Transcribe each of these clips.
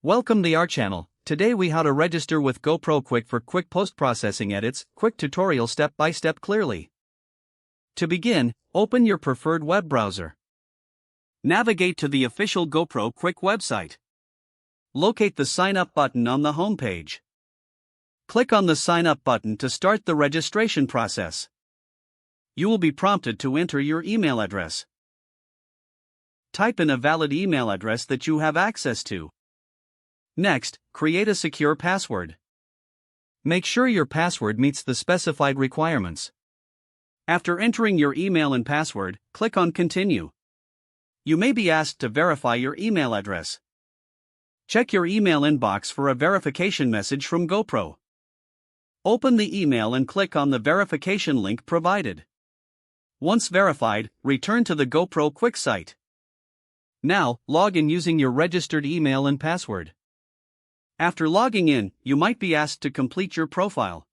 Welcome to our channel. Today we how to register with GoPro Quik for quick post-processing edits, quick tutorial step-by-step clearly. To begin, open your preferred web browser. Navigate to the official GoPro Quik website. Locate the Sign Up button on the home page. Click on the Sign Up button to start the registration process. You will be prompted to enter your email address. Type in a valid email address that you have access to. Next, create a secure password. Make sure your password meets the specified requirements. After entering your email and password, click on Continue. You may be asked to verify your email address. Check your email inbox for a verification message from GoPro. Open the email and click on the verification link provided. Once verified, return to the GoPro Quik site. Now, log in using your registered email and password. After logging in, you might be asked to complete your profile.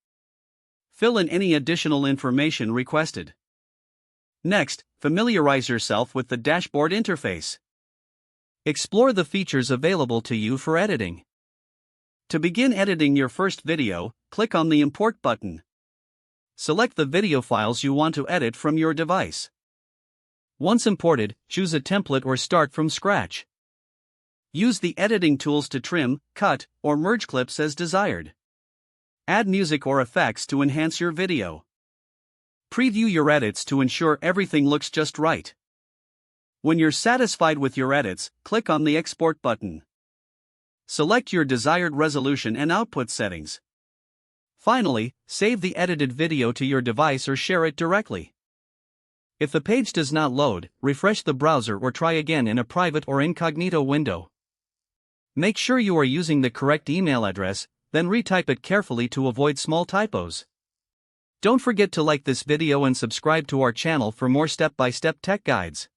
Fill in any additional information requested. Next, familiarize yourself with the dashboard interface. Explore the features available to you for editing. To begin editing your first video, click on the Import button. Select the video files you want to edit from your device. Once imported, choose a template or start from scratch. Use the editing tools to trim, cut, or merge clips as desired. Add music or effects to enhance your video. Preview your edits to ensure everything looks just right. When you're satisfied with your edits, click on the Export button. Select your desired resolution and output settings. Finally, save the edited video to your device or share it directly. If the page does not load, refresh the browser or try again in a private or incognito window. Make sure you are using the correct email address, then retype it carefully to avoid small typos. Don't forget to like this video and subscribe to our channel for more step-by-step tech guides.